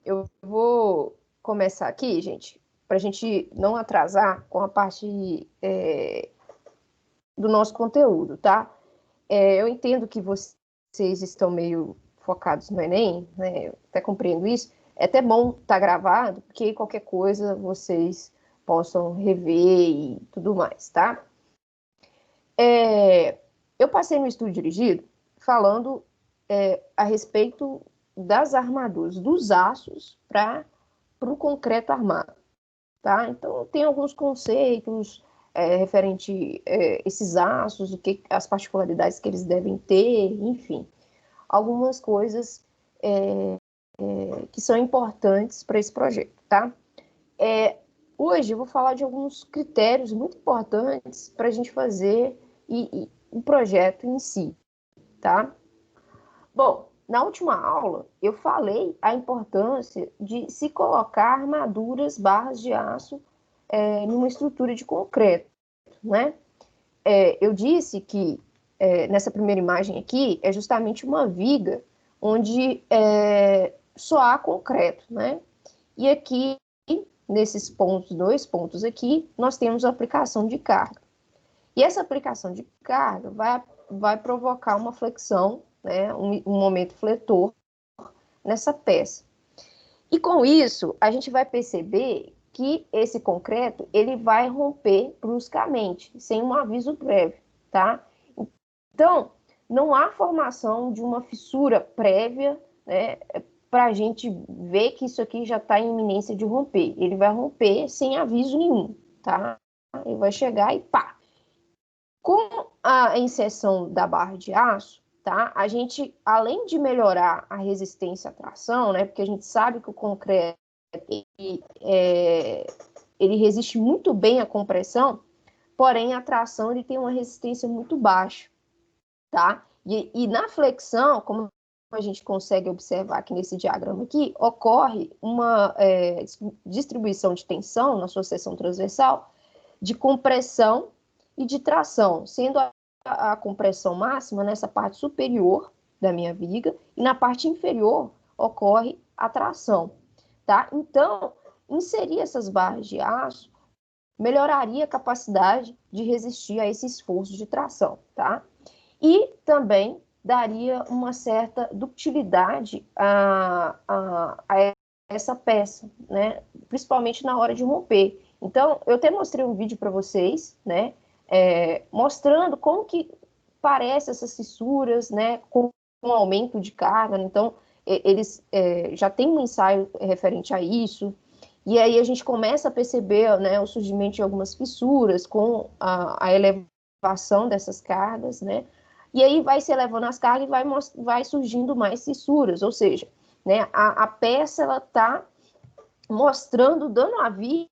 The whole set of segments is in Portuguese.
Eu vou começar aqui, gente, para a gente não atrasar com a parte do nosso conteúdo, tá? Eu entendo que vocês estão meio focados no Enem, né? Eu até compreendo isso. É até bom estar gravado, porque qualquer coisa vocês possam rever e tudo mais, tá? Eu passei no estudo dirigido falando a respeito das armaduras, dos aços para o concreto armado, tá? Então, tem alguns conceitos referente a esses aços, as particularidades que eles devem ter, enfim, algumas coisas que são importantes para esse projeto, tá? Hoje eu vou falar de alguns critérios muito importantes para a gente fazer o projeto em si, tá? Bom, na última aula eu falei a importância de se colocar armaduras, barras de aço numa estrutura de concreto, né? Eu disse que nessa primeira imagem aqui é justamente uma viga onde só há concreto, né? E aqui, nesses pontos, dois pontos aqui, nós temos a aplicação de carga. E essa aplicação de carga vai provocar uma flexão, né, um momento fletor nessa peça. E com isso, a gente vai perceber que esse concreto ele vai romper bruscamente, sem um aviso prévio, tá? Então, não há formação de uma fissura prévia, né, para a gente ver que isso aqui já está em iminência de romper. Ele vai romper sem aviso nenhum, tá? Ele vai chegar e pá. Com a inserção da barra de aço, tá? A gente, além de melhorar a resistência à tração, né? Porque a gente sabe que o concreto ele resiste muito bem à compressão, porém a tração ele tem uma resistência muito baixa, tá? E na flexão, como a gente consegue observar aqui nesse diagrama aqui, ocorre uma distribuição de tensão na sua seção transversal de compressão e de tração, sendo a compressão máxima nessa parte superior da minha viga e na parte inferior ocorre a tração, tá? Então, inserir essas barras de aço melhoraria a capacidade de resistir a esse esforço de tração, tá? E também daria uma certa ductilidade a essa peça, né? Principalmente na hora de romper. Então, eu até mostrei um vídeo para vocês, né? Mostrando como que parece essas fissuras, né? Com um aumento de carga. Então, eles já têm um ensaio referente a isso. E aí a gente começa a perceber, né, o surgimento de algumas fissuras com a elevação dessas cargas, né? E aí vai se elevando as cargas e vai surgindo mais fissuras, ou seja, né, a peça ela está mostrando, dando aviso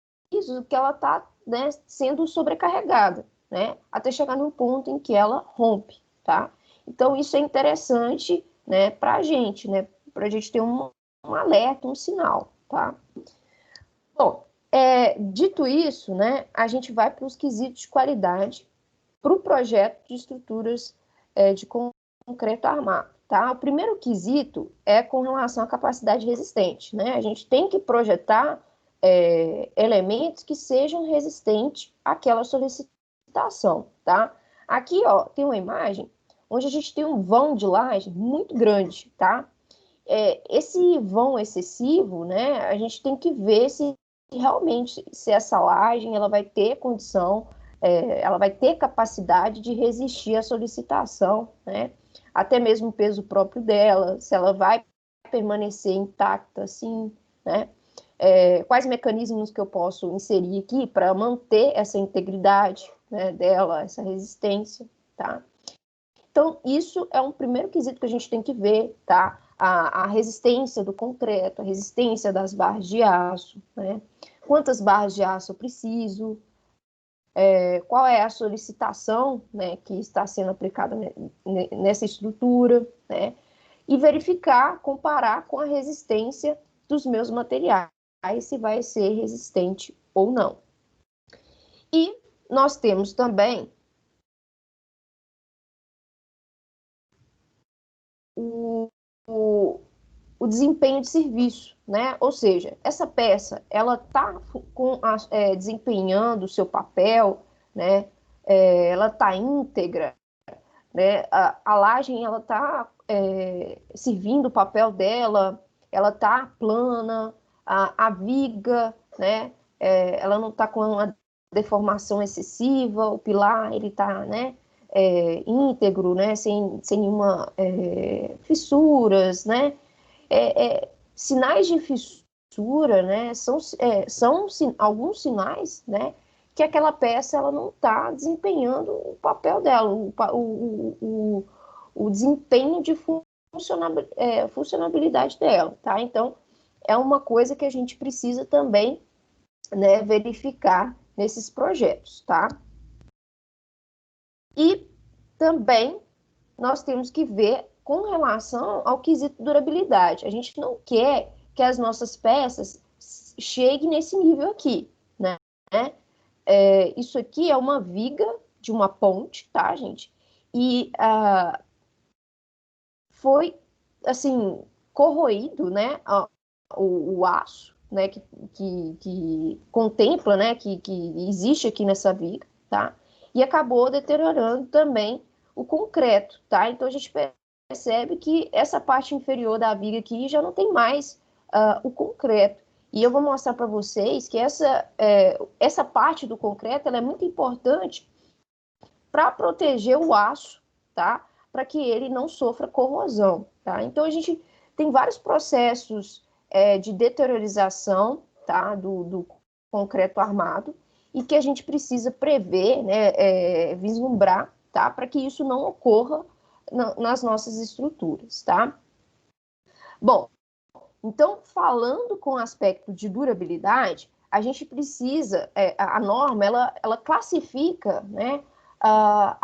que ela está, né, sendo sobrecarregada, né, até chegar num ponto em que ela rompe, tá? Então isso é interessante, né, para a gente, né, para a gente ter um alerta, um sinal, tá? Bom, dito isso, né, a gente vai para os quesitos de qualidade para o projeto de estruturas de concreto armado. Tá? O primeiro quesito é com relação à capacidade resistente. Né? A gente tem que projetar elementos que sejam resistentes àquela solicitação. Tá? Aqui ó, tem uma imagem onde a gente tem um vão de laje muito grande. Tá? Esse vão excessivo, né, a gente tem que ver se realmente se essa laje ela vai ter condição, ela vai ter capacidade de resistir à solicitação, né? Até mesmo o peso próprio dela, se ela vai permanecer intacta, assim, né? Quais mecanismos que eu posso inserir aqui para manter essa integridade, né, dela, essa resistência, tá? Então, isso é um primeiro quesito que a gente tem que ver, tá? A resistência do concreto, a resistência das barras de aço, né? Quantas barras de aço eu preciso, qual é a solicitação, né, que está sendo aplicada nessa estrutura, né? E verificar, comparar com a resistência dos meus materiais, se vai ser resistente ou não. E nós temos também o o desempenho de serviço, né? Ou seja, essa peça, ela está desempenhando o seu papel, né? Ela está íntegra, né? A laje, ela está servindo o papel dela, ela está plana, a viga, né? Ela não está com uma deformação excessiva, o pilar, ele está, né? Íntegro, né? Sem nenhuma fissuras, né? Sinais de fissura, né? São alguns sinais, né? Que aquela peça ela não está desempenhando o papel dela, o desempenho de funcionabilidade dela, tá? Então, é uma coisa que a gente precisa também, né, verificar nesses projetos, tá? E também nós temos que ver com relação ao quesito durabilidade. A gente não quer que as nossas peças cheguem nesse nível aqui, né? Isso aqui é uma viga de uma ponte, tá, gente? E foi, assim, corroído, né, o aço, né, que contempla, né, que existe aqui nessa viga, tá? E acabou deteriorando também o concreto, tá? Então a gente percebe que essa parte inferior da viga aqui já não tem mais o concreto. E eu vou mostrar para vocês que essa parte do concreto ela é muito importante para proteger o aço, tá? Para que ele não sofra corrosão, tá? Então a gente tem vários processos de deteriorização, tá? Do concreto armado e que a gente precisa prever, né? Vislumbrar, tá? Para que isso não ocorra nas nossas estruturas, tá? Bom, então falando com o aspecto de durabilidade, a gente precisa, a norma, ela classifica, né? A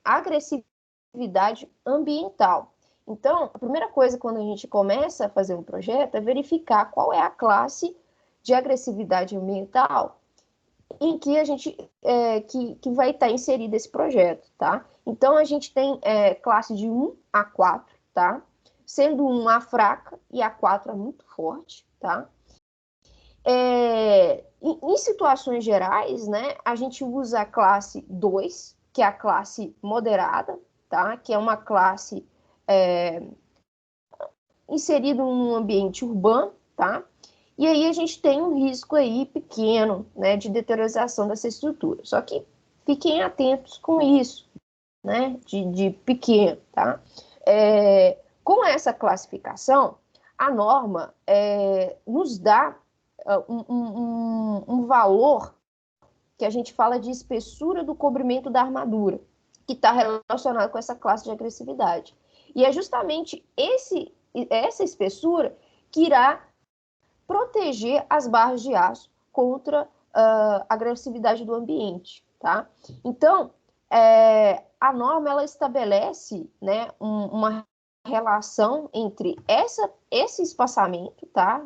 agressividade ambiental. Então, a primeira coisa quando a gente começa a fazer um projeto é verificar qual é a classe de agressividade ambiental em que a gente que vai estar inserido esse projeto, tá? Então, a gente tem classe de 1 a 4, tá? Sendo 1 a fraca e a 4 é muito forte, tá? Em situações gerais, né, a gente usa a classe 2, que é a classe moderada, tá? Que é uma classe inserida num ambiente urbano, tá? E aí a gente tem um risco aí pequeno, né, de deteriorização dessa estrutura. Só que fiquem atentos com isso, né, de pequeno, tá? Com essa classificação, a norma nos dá um valor que a gente fala de espessura do cobrimento da armadura, que está relacionado com essa classe de agressividade. E é justamente essa espessura que irá proteger as barras de aço contra a agressividade do ambiente, tá? Então, a norma, ela estabelece, né, uma relação entre esse espaçamento, tá?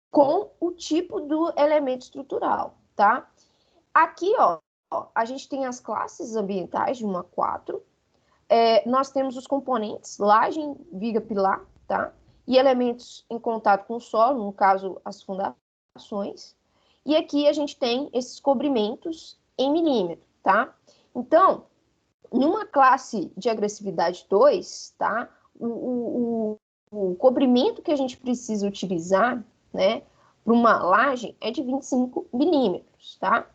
Com o tipo do elemento estrutural, tá? Aqui, ó, a gente tem as classes ambientais de 1 a 4, nós temos os componentes, laje, viga, pilar, tá? E elementos em contato com o solo, no caso, as fundações. E aqui a gente tem esses cobrimentos em milímetro, tá? Então, numa classe de agressividade 2, tá? O cobrimento que a gente precisa utilizar, né, para uma laje é de 25 milímetros, tá?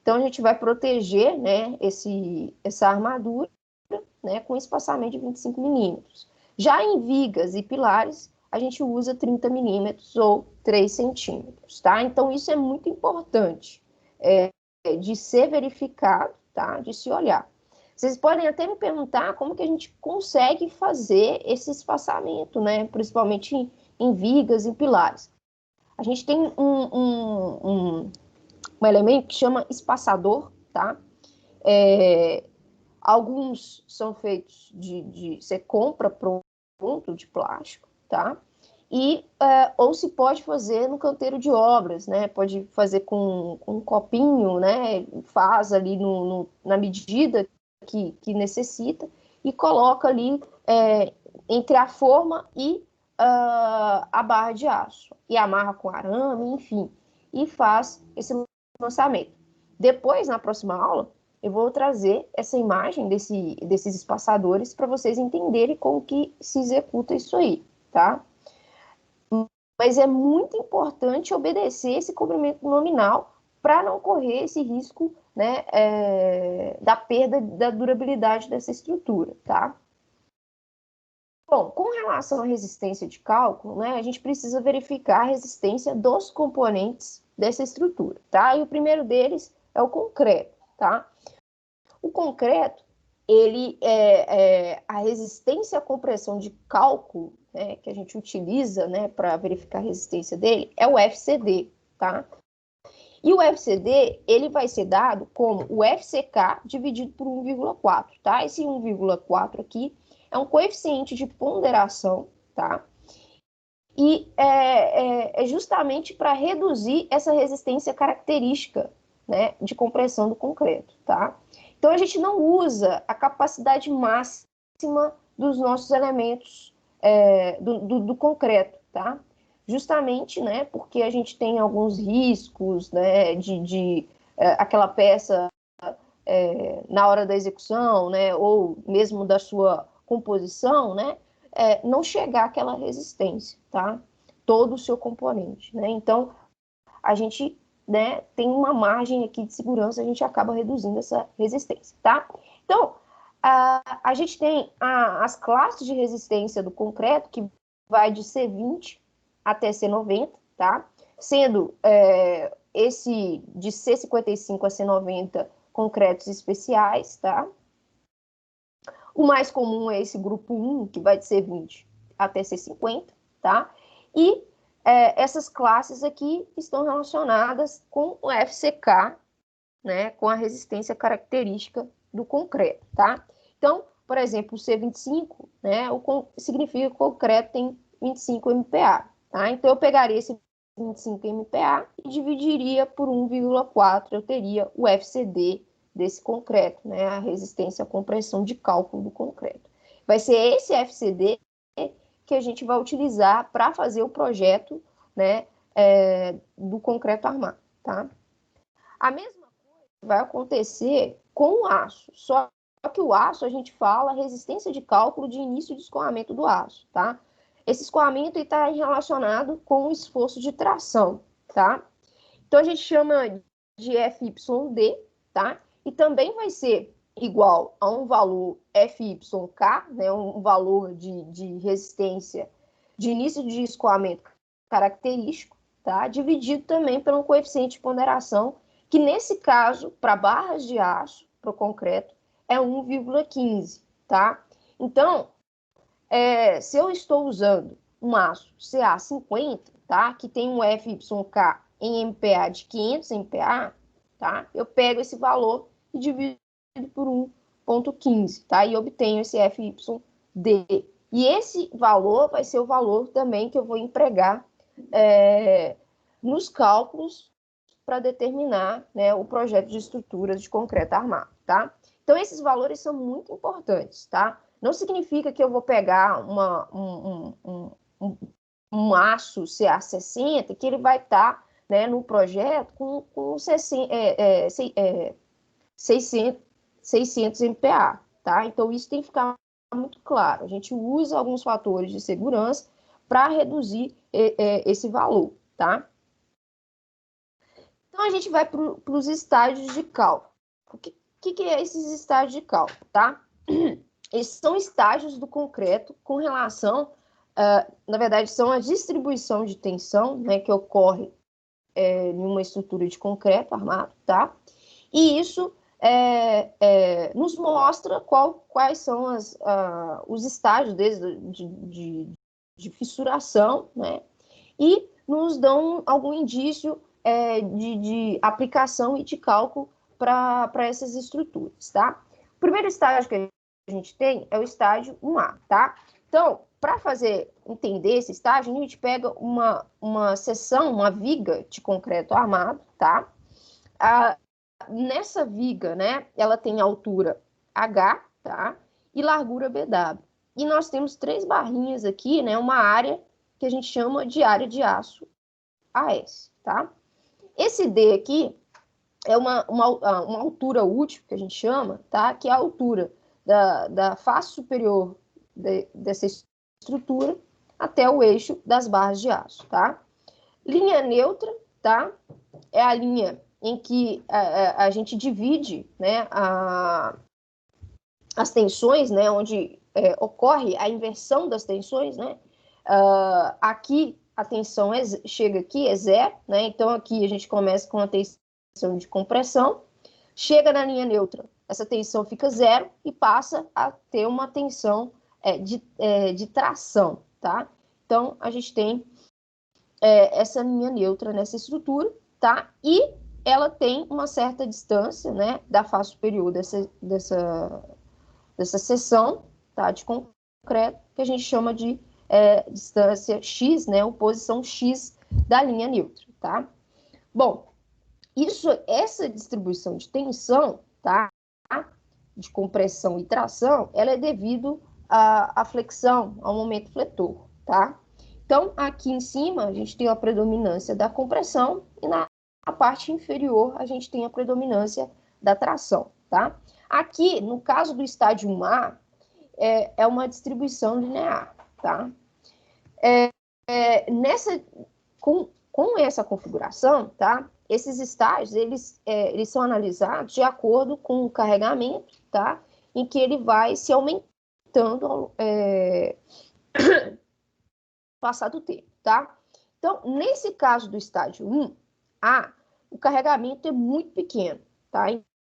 Então, a gente vai proteger, né, essa armadura, né, com espaçamento de 25 milímetros. Já em vigas e pilares, a gente usa 30 milímetros ou 3 centímetros, tá? Então, isso é muito importante de ser verificado, tá? De se olhar. Vocês podem até me perguntar como que a gente consegue fazer esse espaçamento, né? Principalmente em vigas e pilares. A gente tem um elemento que chama espaçador, tá? Alguns são feitos você compra pronto de plástico, tá? Ou se pode fazer no canteiro de obras, né? Pode fazer com um copinho, né? Faz ali na medida que necessita e coloca ali entre a forma e a barra de aço. E amarra com arame, enfim, e faz esse lançamento. Depois, na próxima aula, eu vou trazer essa imagem desses espaçadores para vocês entenderem como que se executa isso aí, tá? Mas é muito importante obedecer esse comprimento nominal para não correr esse risco, né, da perda da durabilidade dessa estrutura, tá? Bom, com relação à resistência de cálculo, né, a gente precisa verificar a resistência dos componentes dessa estrutura, tá? E o primeiro deles é o concreto, tá? O concreto, ele a resistência à compressão de cálculo, né, que a gente utiliza, né, para verificar a resistência dele, é o FCD, tá? E o FCD, ele vai ser dado como o FCK dividido por 1,4, tá? Esse 1,4 aqui é um coeficiente de ponderação, tá? E é justamente para reduzir essa resistência característica, né, de compressão do concreto, tá? Então, a gente não usa a capacidade máxima dos nossos elementos do concreto, tá? Justamente, né, porque a gente tem alguns riscos, né, de aquela peça na hora da execução, né, ou mesmo da sua composição, né, não chegar àquela resistência, tá? Todo o seu componente, né? Então, a gente, né, tem uma margem aqui de segurança, a gente acaba reduzindo essa resistência, tá? Então, a gente tem as classes de resistência do concreto, que vai de C20 até C90, tá? Sendo esse de C55 a C90 concretos especiais, tá? O mais comum é esse grupo 1, que vai de C20 até C50, tá? E essas classes aqui estão relacionadas com o FCK, né, com a resistência característica do concreto, tá? Então, por exemplo, o C25, né, significa que o concreto tem 25 MPa, tá? Então, eu pegaria esse 25 MPa e dividiria por 1,4, eu teria o FCD desse concreto, né, a resistência à compressão de cálculo do concreto. Vai ser esse FCD que a gente vai utilizar para fazer o projeto, né, do concreto armado, tá? A mesma coisa vai acontecer com o aço, só que o aço a gente fala resistência de cálculo de início de escoamento do aço, tá? Esse escoamento está relacionado com o esforço de tração, tá? Então a gente chama de FYD, tá? E também vai ser igual a um valor FYK, né, um valor de resistência de início de escoamento característico, tá? Dividido também pelo coeficiente de ponderação, que nesse caso, para barras de aço, para o concreto, é 1,15, tá? Então, se eu estou usando um aço CA50, tá? Que tem um FYK em MPa de 500 MPa, tá? Eu pego esse valor e divido por 1,15, tá? E obtenho esse FYD. E esse valor vai ser o valor também que eu vou empregar nos cálculos para determinar, né, o projeto de estruturas de concreto armado, tá? Então, esses valores são muito importantes, tá? Não significa que eu vou pegar um aço CA60 que ele vai estar, né, no projeto com 600 MPa, tá? Então, isso tem que ficar muito claro. A gente usa alguns fatores de segurança para reduzir esse valor, tá? Então, a gente vai para os estágios de cálculo. O que é esses estágios de cálculo, tá? Esses são estágios do concreto com relação, na verdade, são a distribuição de tensão, né, que ocorre em uma estrutura de concreto armado, tá? E isso nos mostra quais são os estágios de fissuração, né? E nos dão algum indício de aplicação e de cálculo para essas estruturas, tá? O primeiro estágio que a gente tem é o estágio 1A, tá? Então, para entender esse estágio, a gente pega uma seção, uma viga de concreto armado, tá? Nessa viga, né, ela tem altura H, tá? E largura BW, e nós temos 3 barrinhas aqui, né, uma área que a gente chama de área de aço AS, tá? Esse D aqui é uma altura útil, que a gente chama, tá? Que é a altura da face superior dessa estrutura até o eixo das barras de aço, tá? Linha neutra, tá? É a linha em que a gente divide, né, as tensões, né, onde ocorre a inversão das tensões, né? Aqui a tensão chega aqui, é zero, né? Então aqui a gente começa com a tensão de compressão, chega na linha neutra, essa tensão fica zero e passa a ter uma tensão de tração, tá? Então a gente tem essa linha neutra nessa estrutura, tá? E ela tem uma certa distância, né, da face superior dessa seção, tá, de concreto, que a gente chama de distância X, né, ou posição X da linha neutra, tá? Bom, essa distribuição de tensão, tá, de compressão e tração, ela é devido à flexão, ao momento fletor, tá? Então, aqui em cima, a gente tem a predominância da compressão e na parte inferior, a gente tem a predominância da tração, tá? Aqui, no caso do estádio 1A, é uma distribuição linear, tá? Com essa configuração, tá? Esses estágios, eles são analisados de acordo com o carregamento, tá? Em que ele vai se aumentando ao passar do tempo, tá? Então, nesse caso do estágio 1A, o carregamento é muito pequeno, tá?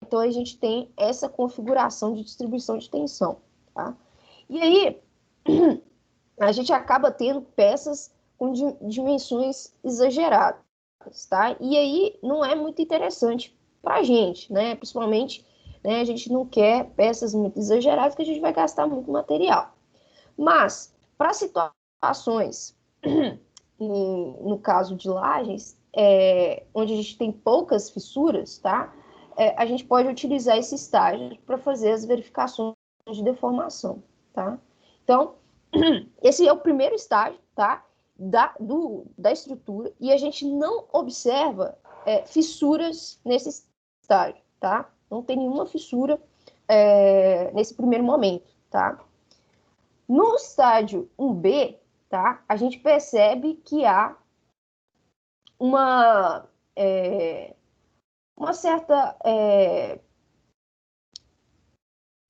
Então, a gente tem essa configuração de distribuição de tensão, tá? E aí, a gente acaba tendo peças com dimensões exageradas, tá? E aí, não é muito interessante para a gente, né? Principalmente, né, a gente não quer peças muito exageradas, que a gente vai gastar muito material. Mas, para situações, no caso de lajes, onde a gente tem poucas fissuras, tá? A gente pode utilizar esse estágio para fazer as verificações de deformação, tá? Então, esse é o primeiro estágio, tá? Da estrutura, e a gente não observa fissuras nesse estágio, tá? Não tem nenhuma fissura nesse primeiro momento, tá? No estágio 1B, tá? A gente percebe que há uma certa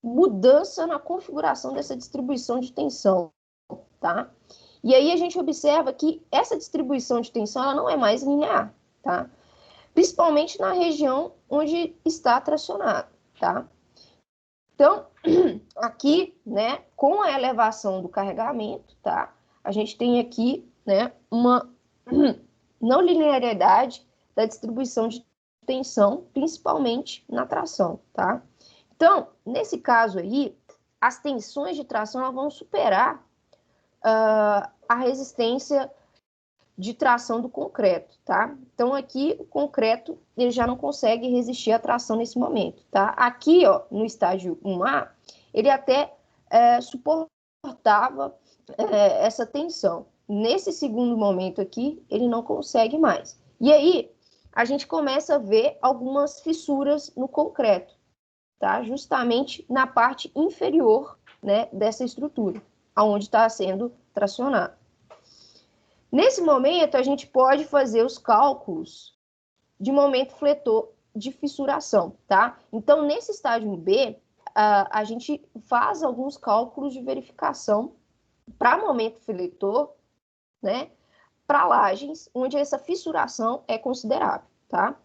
mudança na configuração dessa distribuição de tensão, tá? E aí a gente observa que essa distribuição de tensão ela não é mais linear, tá? Principalmente na região onde está tracionado, tá? Então, aqui, né, com a elevação do carregamento, tá? A gente tem aqui, né, uma não linearidade da distribuição de tensão, principalmente na tração, tá? Então, nesse caso aí, as tensões de tração elas vão superar a resistência de tração do concreto, tá? Então, aqui, o concreto, ele já não consegue resistir à tração nesse momento, tá? Aqui, ó, no estágio 1A, ele até suportava essa tensão. Nesse segundo momento aqui, ele não consegue mais. E aí, a gente começa a ver algumas fissuras no concreto, tá? Justamente na parte inferior, né, dessa estrutura, aonde está sendo tracionado. Nesse momento, a gente pode fazer os cálculos de momento fletor de fissuração, tá? Então, nesse estágio B, a gente faz alguns cálculos de verificação para momento fletor, né? Para lajes, onde essa fissuração é considerável, tá?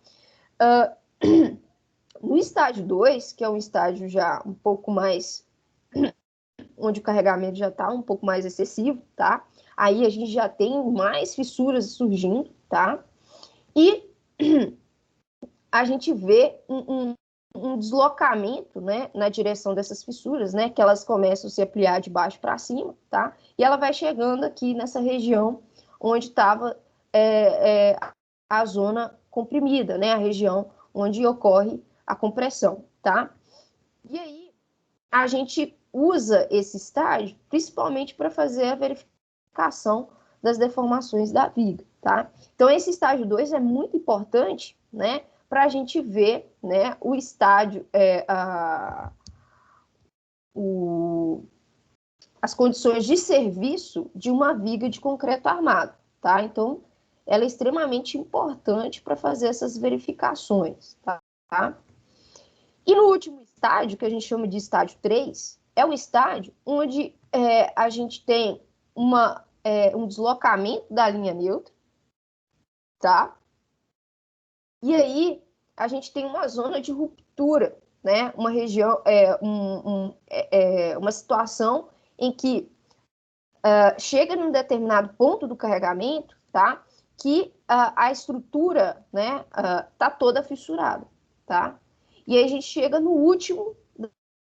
No estágio 2, que é um estágio já um pouco mais, onde o carregamento já está um pouco mais excessivo, tá? Aí a gente já tem mais fissuras surgindo, tá? E a gente vê um deslocamento, né, na direção dessas fissuras, né, que elas começam a se ampliar de baixo para cima, tá? E ela vai chegando aqui nessa região onde estava a zona comprimida, né, a região onde ocorre a compressão, tá? E aí a gente usa esse estágio principalmente para fazer a verificação das deformações da viga, tá? Então, esse estágio 2 é muito importante, né, para a gente ver, né, o estágio, as condições de serviço de uma viga de concreto armado, tá? Então, ela é extremamente importante para fazer essas verificações, tá? E no último estágio, que a gente chama de estágio 3, é o estágio onde a gente tem um deslocamento da linha neutra, tá? E aí a gente tem uma zona de ruptura, né? Uma região, uma situação em que chega num determinado ponto do carregamento, tá? Que a estrutura, né, tá toda fissurada, tá? E aí a gente chega no último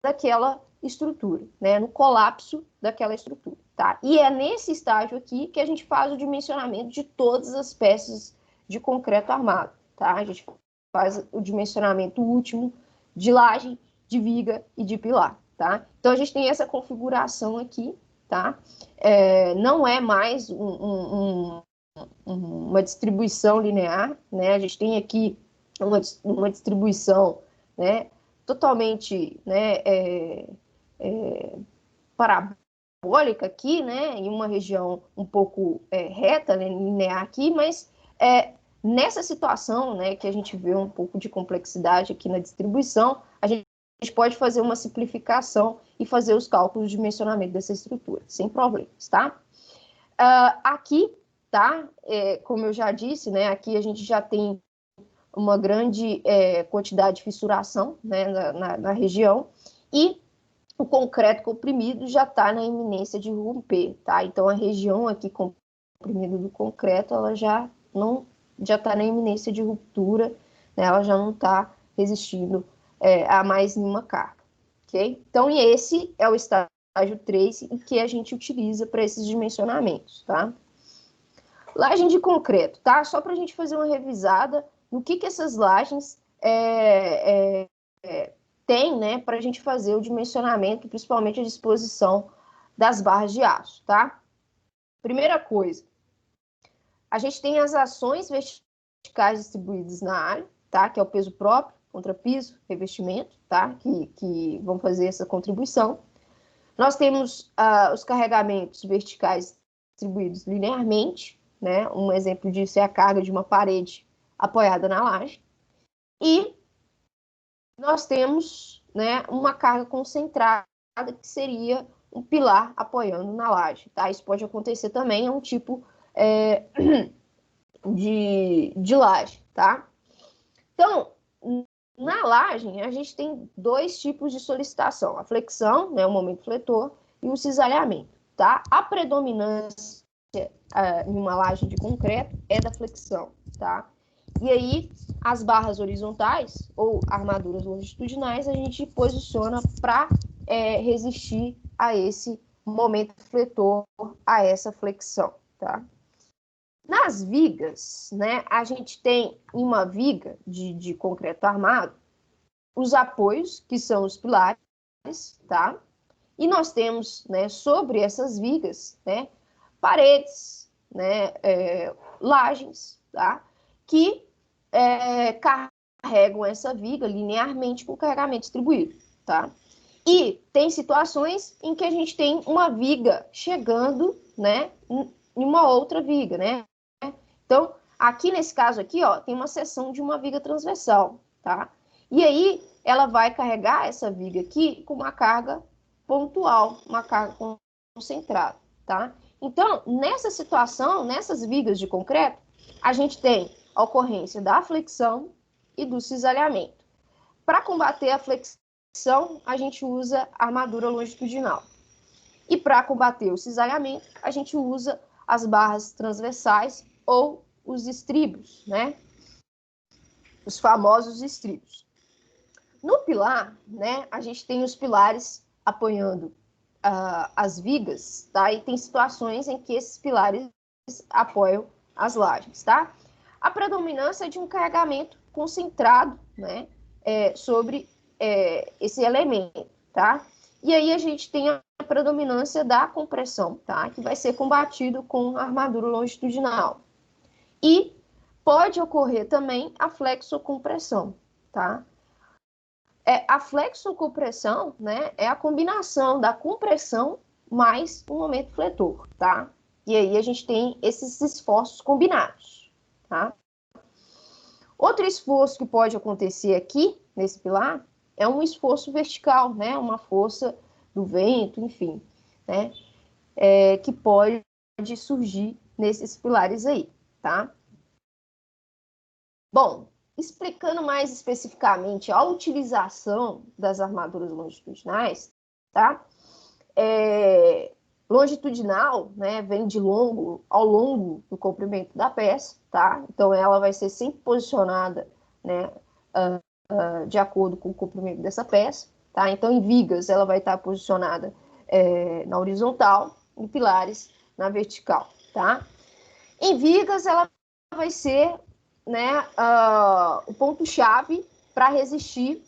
daquela estrutura, né? No colapso daquela estrutura, tá? E é nesse estágio aqui que a gente faz o dimensionamento de todas as peças de concreto armado, tá? A gente faz o dimensionamento último de laje, de viga e de pilar, tá? Então a gente tem essa configuração aqui, tá? Não é mais uma distribuição linear, né? A gente tem aqui uma distribuição, né, totalmente, né, parabólica aqui, né, em uma região um pouco reta, né, linear aqui, mas nessa situação, né, que a gente vê um pouco de complexidade aqui na distribuição, a gente pode fazer uma simplificação e fazer os cálculos de dimensionamento dessa estrutura, sem problemas, tá? Aqui, tá, como eu já disse, né, aqui a gente já tem uma grande quantidade de fissuração, né, na região, e o concreto comprimido já está na iminência de romper, tá? Então, a região aqui comprimida do concreto, ela já está na iminência de ruptura, né? Ela já não está resistindo a mais nenhuma carga, ok? Então, e esse é o estágio 3 em que a gente utiliza para esses dimensionamentos, tá? Lagem de concreto, tá? Só para a gente fazer uma revisada no que essas lajes têm, né, para a gente fazer o dimensionamento, principalmente a disposição das barras de aço, tá? Primeira coisa, a gente tem as ações verticais distribuídas na área, tá? Que é o peso próprio, contrapiso, revestimento, tá? Que vão fazer essa contribuição. Nós temos os carregamentos verticais distribuídos linearmente, né? Um exemplo disso é a carga de uma parede apoiada na laje. E nós temos, né, uma carga concentrada, que seria um pilar apoiando na laje, tá? Isso pode acontecer também, é um tipo de laje, tá? Então, na laje, a gente tem dois tipos de solicitação, a flexão, né, o momento fletor, e o cisalhamento, tá? A predominância em uma laje de concreto é da flexão, tá? E aí, as barras horizontais ou armaduras longitudinais a gente posiciona para resistir a esse momento fletor, a essa flexão, tá? Nas vigas, né, a gente tem uma viga de concreto armado, os apoios, que são os pilares, tá? E nós temos, né, sobre essas vigas, né, paredes, né, lajes, tá? Que carregam essa viga linearmente com carregamento distribuído, tá? E tem situações em que a gente tem uma viga chegando, né, em uma outra viga, né? Então, aqui nesse caso aqui, ó, tem uma seção de uma viga transversal, tá? E aí, ela vai carregar essa viga aqui com uma carga pontual, uma carga concentrada, tá? Então, nessa situação, nessas vigas de concreto, a gente tem a ocorrência da flexão e do cisalhamento. Para combater a flexão, a gente usa armadura longitudinal. E para combater o cisalhamento, a gente usa as barras transversais ou os estribos, né? Os famosos estribos. No pilar, né, a gente tem os pilares apoiando as vigas, tá? E tem situações em que esses pilares apoiam as lajes, tá? A predominância é de um carregamento concentrado, né, sobre esse elemento, tá? E aí a gente tem a predominância da compressão, tá? Que vai ser combatido com a armadura longitudinal. E pode ocorrer também a flexocompressão, tá? A flexocompressão, né, é a combinação da compressão mais o momento fletor, tá? E aí a gente tem esses esforços combinados, tá? Outro esforço que pode acontecer aqui, nesse pilar, é um esforço vertical, né? Uma força do vento, enfim, né? Que pode surgir nesses pilares aí, tá? Bom, explicando mais especificamente a utilização das armaduras longitudinais, tá? Longitudinal, né, vem de longo, ao longo do comprimento da peça, tá? Então, ela vai ser sempre posicionada, né, de acordo com o comprimento dessa peça, tá? Então, em vigas, ela vai estar posicionada na horizontal, em pilares, na vertical, tá? Em vigas, ela vai ser, né, o ponto-chave para resistir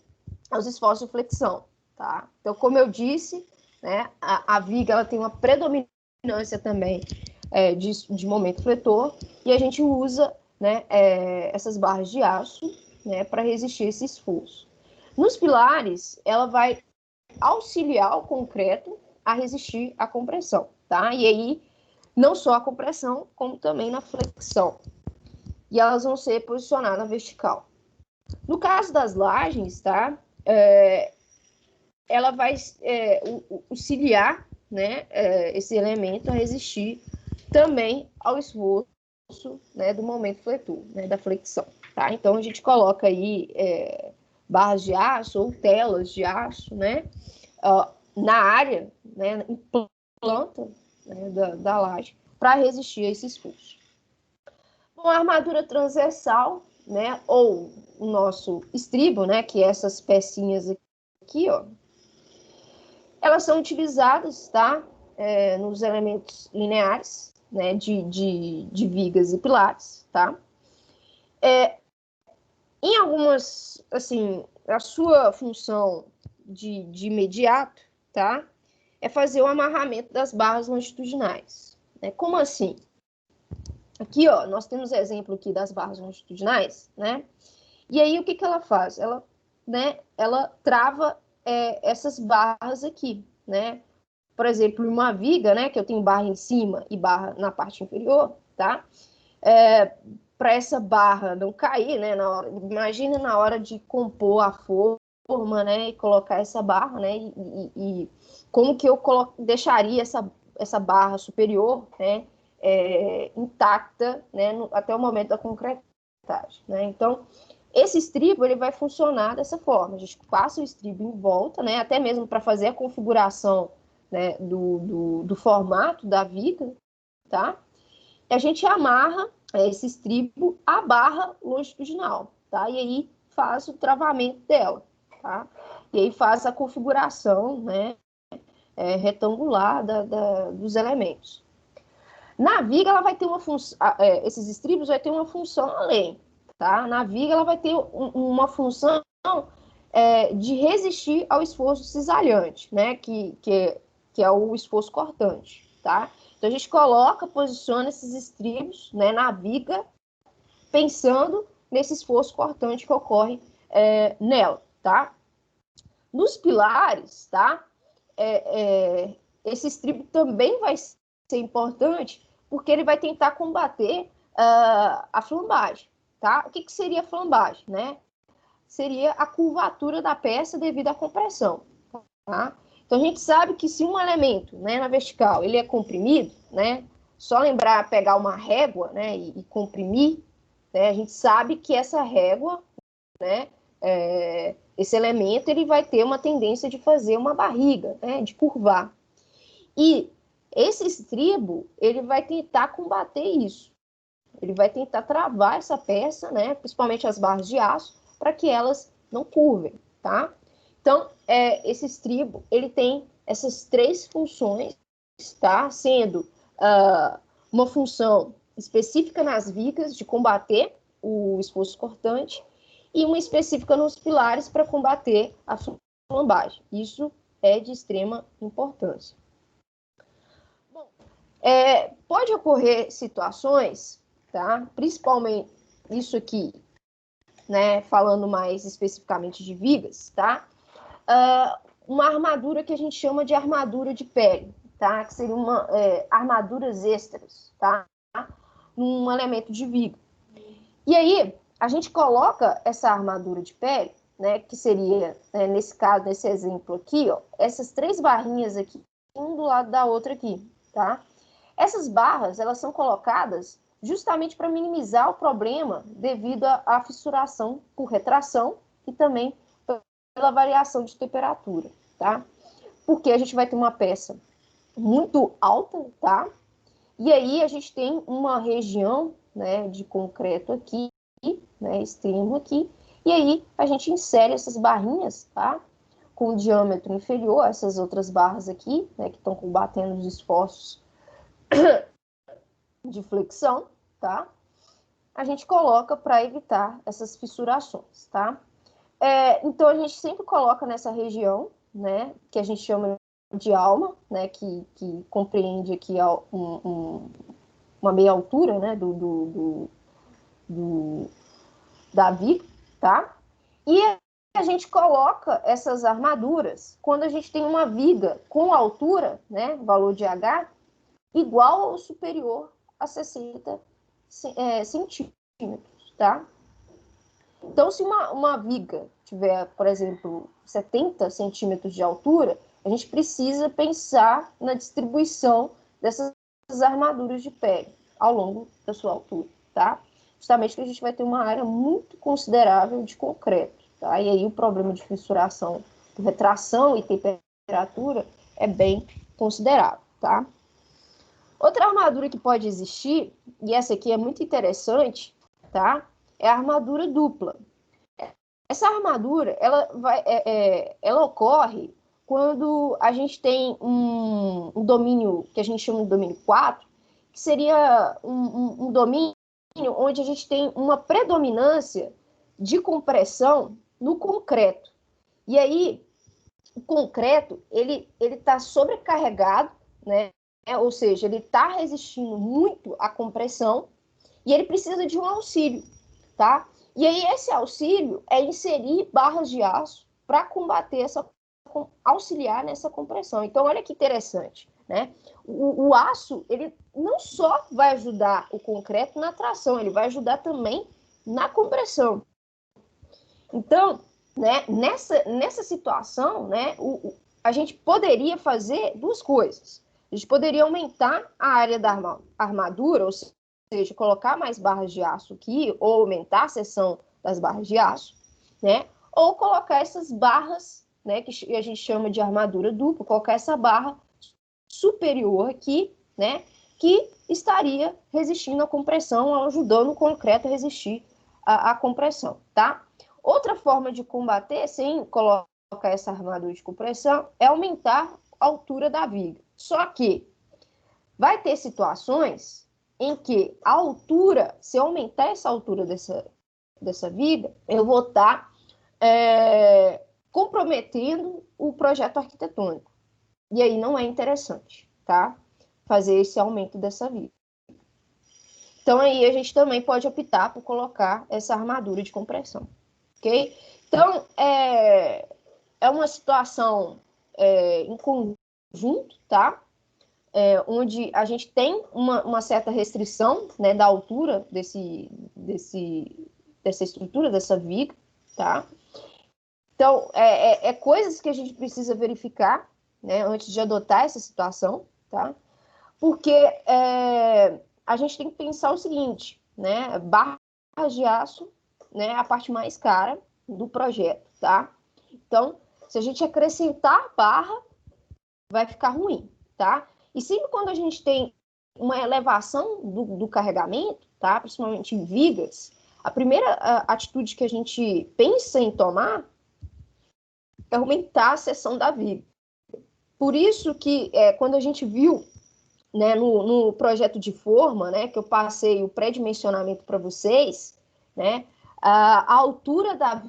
aos esforços de flexão, tá? Então, como eu disse, né, a viga ela tem uma predominância também de momento fletor, e a gente usa, né, essas barras de aço, né, para resistir esse esforço. Nos pilares, ela vai auxiliar o concreto a resistir à compressão, tá? E aí, não só a compressão, como também na flexão. E elas vão ser posicionadas na vertical. No caso das lajes, tá? Ela vai auxiliar, né, esse elemento a resistir também ao esforço, né, do momento fletor, né, da flexão, tá? Então a gente coloca aí barras de aço ou telas de aço, né, na área, né, em planta, né, da laje, para resistir a esse esforço. Bom, a armadura transversal, né, ou o nosso estribo, né, que é essas pecinhas aqui, ó, elas são utilizadas, tá, nos elementos lineares, né, de vigas e pilares, tá? Em algumas, assim, a sua função de imediato, tá, é fazer o amarramento das barras longitudinais. Né? Como assim? Aqui, ó, nós temos exemplo aqui das barras longitudinais, né? E aí, o que ela faz? Ela, né, ela trava essas barras aqui, né? Por exemplo, uma viga, né, que eu tenho barra em cima e barra na parte inferior, tá? Para essa barra não cair, né? Imagina na hora de compor a forma, né, e colocar essa barra, né? E como que eu deixaria essa barra superior, né? Intacta, né, até o momento da concretagem, né? Então, esse estribo ele vai funcionar dessa forma. A gente passa o estribo em volta, né, até mesmo para fazer a configuração, né, do formato da viga, tá? E a gente amarra esse estribo à barra longitudinal, tá? E aí faz o travamento dela, tá? E aí faz a configuração, né, retangular dos elementos. Na viga, ela vai ter uma função, esses estribos vai ter uma função além, tá? Na viga, ela vai ter uma função de resistir ao esforço cisalhante, né? Que é o esforço cortante, tá? Então, a gente coloca, posiciona esses estribos, né, na viga, pensando nesse esforço cortante que ocorre nela, tá? Nos pilares, tá? Esse estribo também vai ser importante porque ele vai tentar combater a flambagem, tá? O que seria flambagem, né? Seria a curvatura da peça devido à compressão, tá? Então, a gente sabe que se um elemento, né, na vertical, ele é comprimido, né? Só lembrar, pegar uma régua, né, e comprimir, né? A gente sabe que essa régua, né, esse elemento, ele vai ter uma tendência de fazer uma barriga, né, de curvar. E esse estribo, ele vai tentar combater isso. Ele vai tentar travar essa peça, né, principalmente as barras de aço, para que elas não curvem, tá? Então, esse estribo, ele tem essas três funções, tá? Sendo uma função específica nas vigas, de combater o esforço cortante, e uma específica nos pilares para combater a flambagem. Isso é de extrema importância. Bom, pode ocorrer situações, tá? Principalmente isso aqui, né? Falando mais especificamente de vigas, tá? Uma armadura que a gente chama de armadura de pele, tá? Que seria armaduras extras, tá? Num elemento de viga. E aí, a gente coloca essa armadura de pele, né? Que seria, nesse caso, nesse exemplo aqui, ó, essas 3 barrinhas aqui, um do lado da outra aqui, tá? Essas barras, elas são colocadas justamente para minimizar o problema devido à fissuração por retração e também pela variação de temperatura, tá? Porque a gente vai ter uma peça muito alta, tá? E aí a gente tem uma região, né, de concreto aqui, né, extremo aqui, e aí a gente insere essas barrinhas, tá? Com diâmetro inferior a essas outras barras aqui, né, que estão combatendo os esforços de flexão, tá? A gente coloca para evitar essas fissurações, tá? Então, a gente sempre coloca nessa região, né, que a gente chama de alma, né, que compreende aqui uma meia altura, né, da viga, tá? E a gente coloca essas armaduras quando a gente tem uma viga com altura, né, valor de H, igual ou superior a 60 centímetros, tá? Então, se uma viga tiver, por exemplo, 70 centímetros de altura, a gente precisa pensar na distribuição dessas armaduras de pele ao longo da sua altura, tá? Justamente que a gente vai ter uma área muito considerável de concreto, tá? E aí o problema de fissuração, de retração e temperatura é bem considerável, tá? Outra armadura que pode existir, e essa aqui é muito interessante, tá? É a armadura dupla. Essa armadura, ela ocorre quando a gente tem um domínio, que a gente chama de domínio 4, que seria um domínio onde a gente tem uma predominância de compressão no concreto. E aí, o concreto, ele está sobrecarregado, né? Ou seja, ele está resistindo muito à compressão e ele precisa de um auxílio, tá? E aí esse auxílio é inserir barras de aço para combater auxiliar nessa compressão. Então, olha que interessante, né? O aço, ele não só vai ajudar o concreto na tração, ele vai ajudar também na compressão. Então, né, nessa situação, né, a gente poderia fazer 2 coisas. A gente poderia aumentar a área da armadura, ou seja, colocar mais barras de aço aqui, ou aumentar a seção das barras de aço, né? Ou colocar essas barras, né, que a gente chama de armadura dupla, colocar essa barra superior aqui, né, que estaria resistindo à compressão, ajudando o concreto a resistir à compressão, tá? Outra forma de combater, sem colocar essa armadura de compressão, é aumentar a altura da viga. Só que vai ter situações em que a altura, se eu aumentar essa altura dessa viga, eu vou estar comprometendo o projeto arquitetônico. E aí não é interessante, tá? Fazer esse aumento dessa viga. Então, aí a gente também pode optar por colocar essa armadura de compressão, ok? Então, é uma situação em conjunto, tá? Onde a gente tem uma certa restrição, né, da altura dessa estrutura, dessa viga, tá? Então, coisas que a gente precisa verificar, né, antes de adotar essa situação, tá? Porque a gente tem que pensar o seguinte, né? Barras de aço, né, a parte mais cara do projeto, tá? Então, se a gente acrescentar barra, vai ficar ruim, tá? E sempre quando a gente tem uma elevação do carregamento, tá? Principalmente em vigas, a primeira atitude que a gente pensa em tomar é aumentar a seção da viga. Por isso que quando a gente viu, né, no projeto de forma, né, que eu passei o pré-dimensionamento para vocês, né, a altura da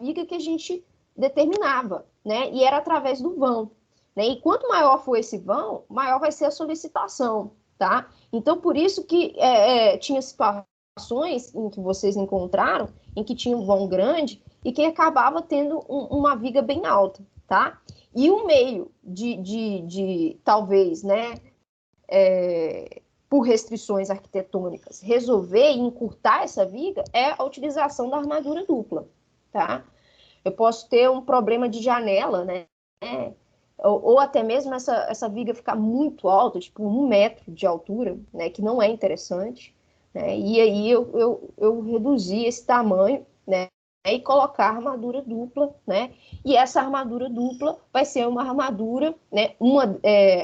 viga que a gente determinava, né? E era através do vão, né? E quanto maior for esse vão, maior vai ser a solicitação, tá? Então, por isso que tinha situações em que vocês encontraram, em que tinha um vão grande e que acabava tendo uma viga bem alta, tá? E o meio de talvez, né, por restrições arquitetônicas, resolver e encurtar essa viga é a utilização da armadura dupla, tá? Eu posso ter um problema de janela, né? Ou até mesmo essa viga ficar muito alta, tipo 1 metro de altura, né? Que não é interessante, né? E aí eu reduzi esse tamanho, né? E colocar armadura dupla, né? E essa armadura dupla vai ser uma armadura, né?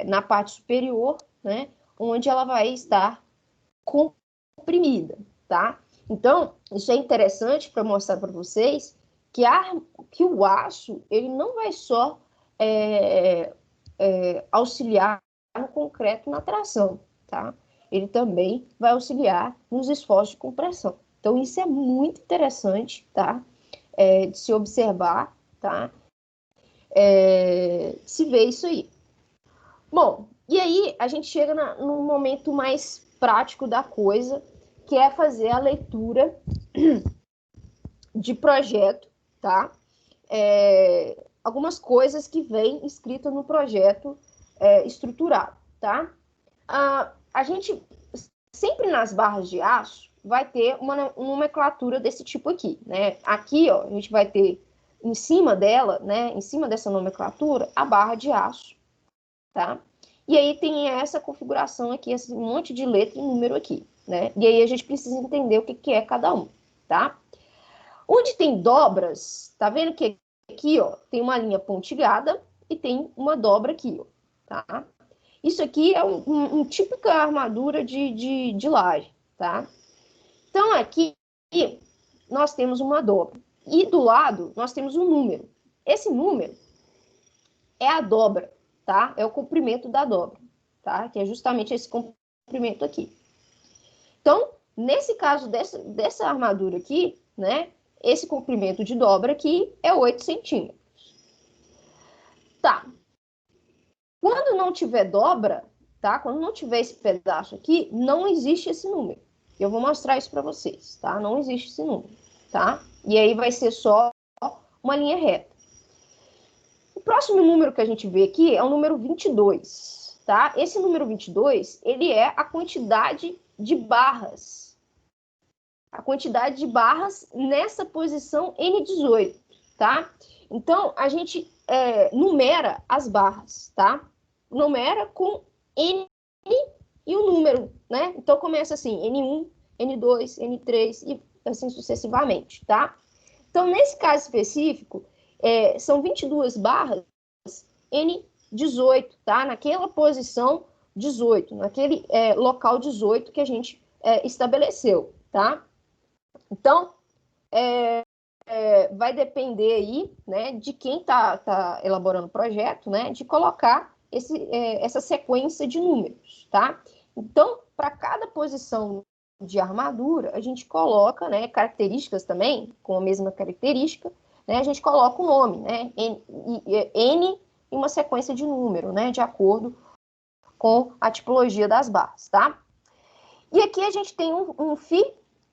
Na parte superior, né? Onde ela vai estar comprimida, tá? Então, isso é interessante para mostrar para vocês que o aço, ele não vai só auxiliar no concreto na tração, tá? Ele também vai auxiliar nos esforços de compressão. Então, isso é muito interessante, tá? De se observar, tá? De se ver isso aí. Bom, e aí a gente chega num momento mais prático da coisa, que é fazer a leitura de projeto, tá? Algumas coisas que vem escrita no projeto estruturado, tá? A gente, sempre nas barras de aço, vai ter uma nomenclatura desse tipo aqui, né? Aqui, ó, a gente vai ter em cima dela, né? Em cima dessa nomenclatura, a barra de aço, tá? E aí tem essa configuração aqui, esse monte de letra e número aqui, né? E aí a gente precisa entender o que é cada um, tá? Onde tem dobras, tá vendo que aqui, ó, tem uma linha pontilhada e tem uma dobra aqui, ó, tá? Isso aqui é um típica armadura de laje, tá? Então, aqui nós temos uma dobra. E do lado, nós temos um número. Esse número é a dobra, tá? É o comprimento da dobra, tá? Que é justamente esse comprimento aqui. Então, nesse caso dessa armadura aqui, né? Esse comprimento de dobra aqui é 8 centímetros. Tá. Quando não tiver dobra, tá? Quando não tiver esse pedaço aqui, não existe esse número. Eu vou mostrar isso para vocês, tá? Não existe esse número, tá? E aí vai ser só uma linha reta. O próximo número que a gente vê aqui é o número 22, tá? Esse número 22, ele é a quantidade de barras. A quantidade de barras nessa posição N18, tá? Então, a gente numera as barras, tá? Numera com N e o número, né? Então, começa assim, N1, N2, N3 e assim sucessivamente, tá? Então, nesse caso específico, são 22 barras N18, tá? Naquela posição 18, naquele local 18 que a gente estabeleceu, tá? Então, vai depender aí, né, de quem está elaborando o projeto, né, de colocar essa sequência de números, tá? Então, para cada posição de armadura, a gente coloca, né, características também, com a mesma característica, né, a gente coloca o nome, né, N e uma sequência de número, né, de acordo com a tipologia das barras, tá? E aqui a gente tem um Φ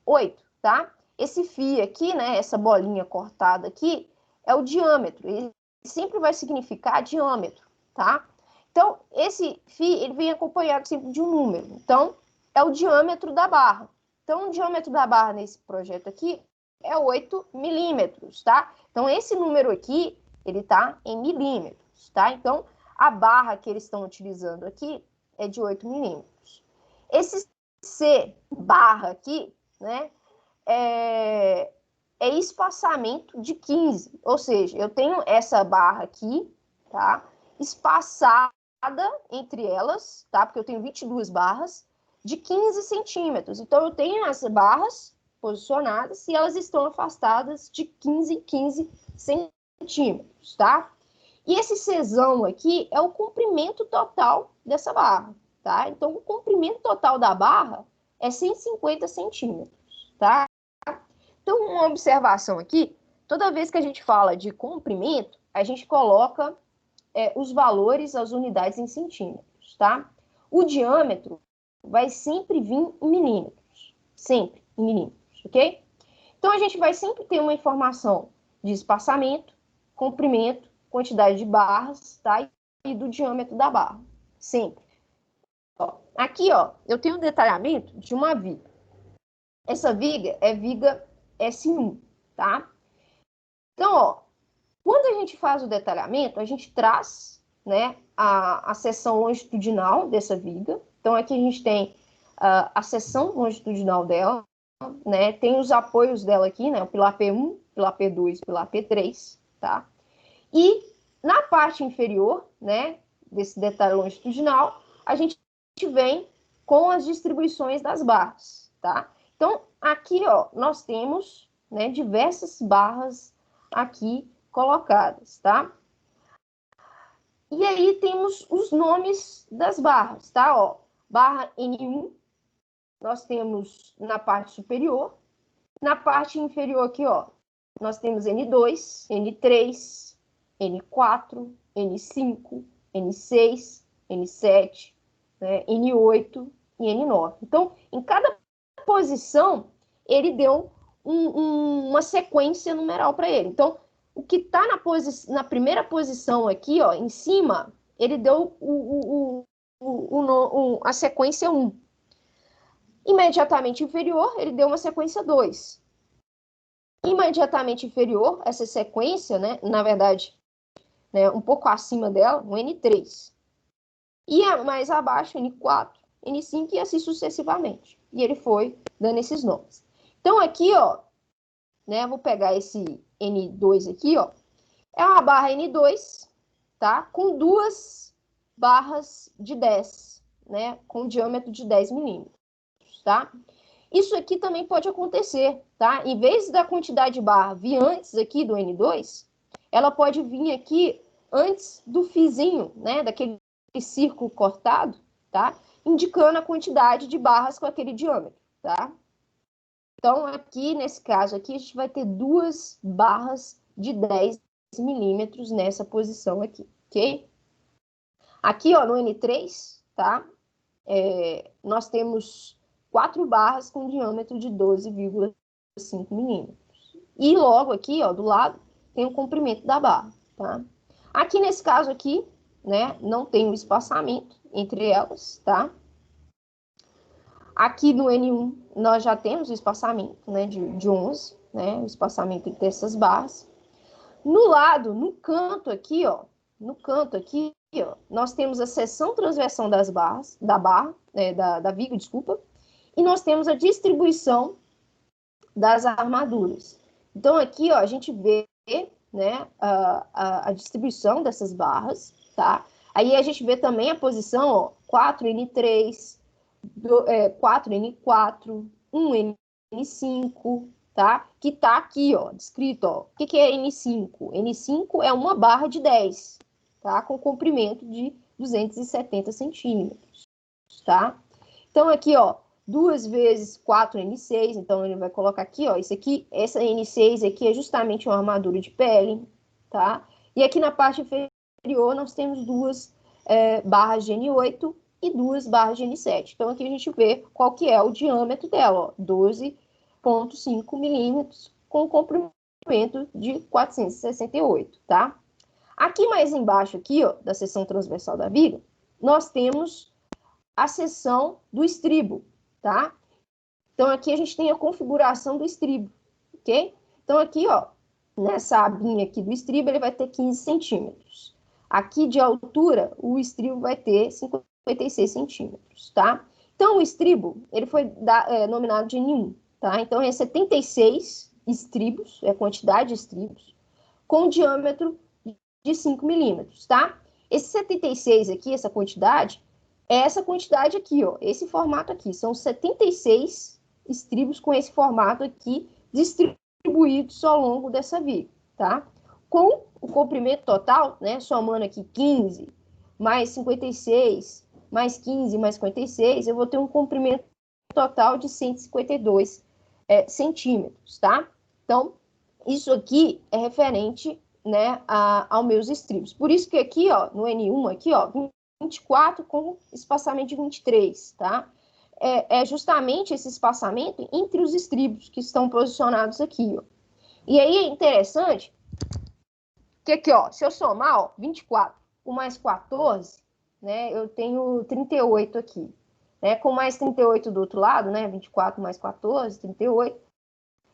8, tá? Esse Φ aqui, né, essa bolinha cortada aqui, é o diâmetro. Ele sempre vai significar diâmetro, tá? Então, esse Φ, ele vem acompanhado sempre de um número. Então, é o diâmetro da barra. Então, o diâmetro da barra nesse projeto aqui é 8 milímetros, tá? Então, esse número aqui, ele tá em milímetros, tá? Então, a barra que eles estão utilizando aqui é de 8 milímetros. Esse C barra aqui, né, é espaçamento de 15, ou seja, eu tenho essa barra aqui, tá, espaçada entre elas, tá, porque eu tenho 22 barras de 15 centímetros, então eu tenho as barras posicionadas e elas estão afastadas de 15 em 15 centímetros, tá? E esse Czão aqui é o comprimento total dessa barra, tá? Então, o comprimento total da barra é 150 centímetros, tá? Então, uma observação aqui, toda vez que a gente fala de comprimento, a gente coloca os valores, as unidades em centímetros, tá? O diâmetro vai sempre vir em milímetros, sempre em milímetros, ok? Então, a gente vai sempre ter uma informação de espaçamento, comprimento, quantidade de barras, tá? E do diâmetro da barra, sempre. Ó, aqui, ó, eu tenho um detalhamento de uma viga. Essa viga é viga S1, tá? Então, ó, quando a gente faz o detalhamento, a gente traz, né, a seção longitudinal dessa viga. Então, aqui a gente tem a seção longitudinal dela, né? Tem os apoios dela aqui, né? O pilar P1, pilar P2, pilar P3, tá? E na parte inferior, né, desse detalhe longitudinal, a gente vem com as distribuições das barras, tá? Então, aqui, ó, nós temos, né, diversas barras aqui colocadas, tá? E aí temos os nomes das barras, tá? Ó, barra N1, nós temos na parte superior. Na parte inferior aqui, ó, nós temos N2, N3, N4, N5, N6, N7, né, N8 e N9. Então, em cada posição, ele deu uma sequência numeral para ele. Então, o que está na primeira posição aqui, ó, em cima, ele deu a sequência 1. Imediatamente inferior, ele deu uma sequência 2. Imediatamente inferior, essa sequência, né, na verdade, né, um pouco acima dela, um N3. E mais abaixo, N4, N5 e assim sucessivamente. E ele foi dando esses nomes. Então, aqui, ó, né, vou pegar esse N2 aqui, ó, é uma barra N2, tá? Com duas barras de 10, né? Com diâmetro de 10 milímetros, tá? Isso aqui também pode acontecer, tá? Em vez da quantidade de barra vir antes aqui do N2, ela pode vir aqui antes do fizinho, né? Daquele círculo cortado, tá? Indicando a quantidade de barras com aquele diâmetro, tá? Então, aqui, nesse caso aqui, a gente vai ter duas barras de 10 milímetros nessa posição aqui, ok? Aqui, ó, no N3, tá? Nós temos 4 barras com diâmetro de 12,5 milímetros. E logo aqui, ó, do lado, tem o comprimento da barra, tá? Aqui, nesse caso aqui, né, não tem o espaçamento entre elas, tá? Aqui no N1, nós já temos o espaçamento, né, de 11, né, o espaçamento entre essas barras. No lado, no canto aqui, ó, nós temos a seção transversal das barras, da viga, desculpa, e nós temos a distribuição das armaduras. Então, aqui, ó, a gente vê, né, a distribuição dessas barras, tá? Aí a gente vê também a posição, ó, 4N3, 4N4, 1N5, tá? Que tá aqui, ó, descrito, ó. O que é N5? N5 é uma barra de 10, tá? Com comprimento de 270 centímetros, tá? Então, aqui, ó, 2 vezes 4N6, então ele vai colocar aqui, ó, isso aqui, essa N6 aqui é justamente uma armadura de pele, tá? E aqui na parte inferior nós temos duas barras de N8 e duas barras de N7. Então, aqui a gente vê qual que é o diâmetro dela, ó, 12,5 milímetros, com comprimento de 468, tá? Aqui mais embaixo, aqui, ó, da seção transversal da viga, nós temos a seção do estribo, tá? Então, aqui a gente tem a configuração do estribo, ok? Então, aqui, ó, nessa abinha aqui do estribo, ele vai ter 15 centímetros. Aqui de altura, o estribo vai ter 56 centímetros, tá? Então, o estribo, ele foi nominado de N1, tá? Então, é 76 estribos, é a quantidade de estribos, com diâmetro de 5 milímetros, tá? Esse 76 aqui, essa quantidade, é essa quantidade aqui, ó, esse formato aqui. São 76 estribos com esse formato aqui, distribuídos ao longo dessa viga, tá? Com o comprimento total, né, somando aqui 15, mais 56, mais 15, mais 56, eu vou ter um comprimento total de 152 centímetros, tá? Então, isso aqui é referente, né, aos meus estribos. Por isso que aqui, ó, no N1, aqui, ó, 24 com espaçamento de 23, tá? É justamente esse espaçamento entre os estribos que estão posicionados aqui, ó. E aí é interessante que aqui, ó, se eu somar, ó, 24 com mais 14, né, eu tenho 38 aqui. Né, com mais 38 do outro lado, né, 24 mais 14, 38,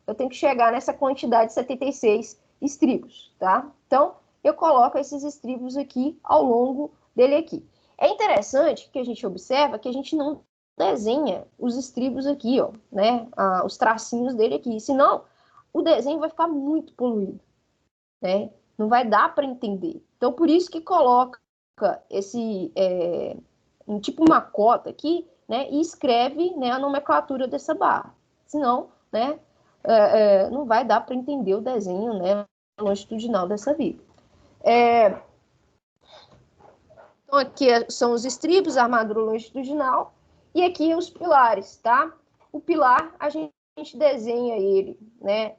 eu tenho que chegar nessa quantidade de 76 estribos, tá? Então, eu coloco esses estribos aqui ao longo dele aqui. É interessante que a gente observa que a gente não desenha os estribos aqui, ó, né? Os tracinhos dele aqui, senão o desenho vai ficar muito poluído, né? Não vai dar para entender. Então, por isso que coloca esse, tipo uma cota aqui, né? E escreve, né, a nomenclatura dessa barra. Senão, né, não vai dar para entender o desenho, né, longitudinal dessa viga. Então, aqui são os estribos, a armadura longitudinal, e aqui os pilares, tá? O pilar, a gente desenha ele, né,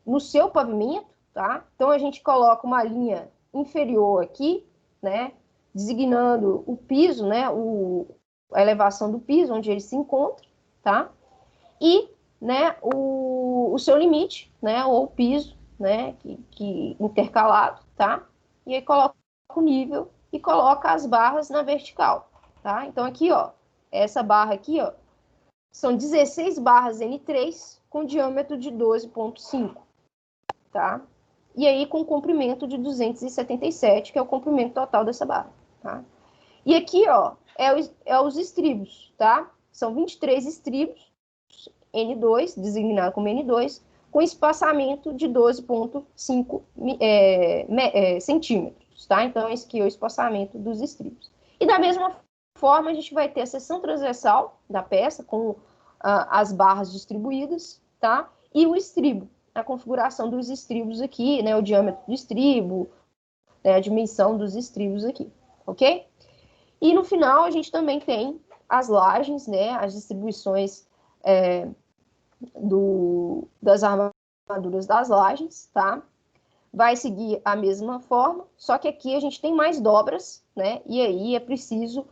no seu pavimento, tá? Então, a gente coloca uma linha inferior aqui, né, designando o piso, né, a elevação do piso, onde ele se encontra, tá? E, né, o seu limite, né, ou o piso, né, que intercalado, tá? E aí coloca o nível e coloca as barras na vertical, tá? Então aqui, ó, essa barra aqui, ó, são 16 barras N3 com diâmetro de 12,5, tá? E aí com comprimento de 277, que é o comprimento total dessa barra, tá? E aqui, ó, os estribos, tá? São 23 estribos, N2, designado como N2, com espaçamento de 12,5 centímetros, tá? Então, esse aqui é o espaçamento dos estribos. E da mesma forma, a gente vai ter a seção transversal da peça, com as barras distribuídas, tá? E o estribo, a configuração dos estribos aqui, né? O diâmetro do estribo, né? A dimensão dos estribos aqui, ok? E no final, a gente também tem as lajes, né? As distribuições das armaduras das lajes, tá? Vai seguir a mesma forma, só que aqui a gente tem mais dobras, né? E aí é preciso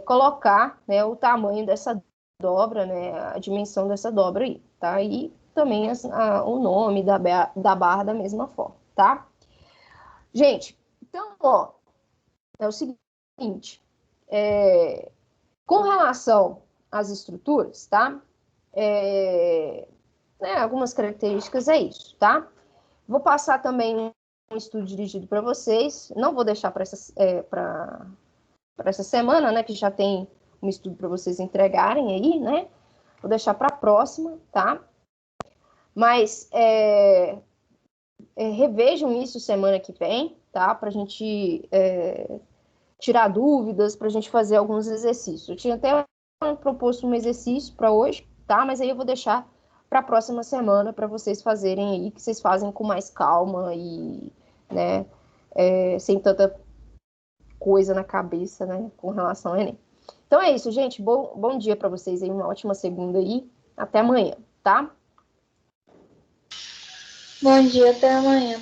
colocar, né, o tamanho dessa dobra, né? A dimensão dessa dobra aí, tá? E também o nome da barra da mesma forma, tá? Gente, então, ó, é o seguinte, com relação às estruturas, tá? Algumas características é isso, tá? Vou passar também um estudo dirigido para vocês. Não vou deixar para essa semana, né? Que já tem um estudo para vocês entregarem aí, né? Vou deixar para a próxima, tá? Mas revejam isso semana que vem, tá? Para a gente tirar dúvidas, para a gente fazer alguns exercícios. Eu tinha até proposto um exercício para hoje, tá? Mas aí eu vou deixar para a próxima semana para vocês fazerem aí, que vocês fazem com mais calma e, né, sem tanta coisa na cabeça, né, com relação ao Enem. Então é isso, gente. Bom dia para vocês aí, uma ótima segunda aí. Até amanhã, tá? Bom dia, até amanhã.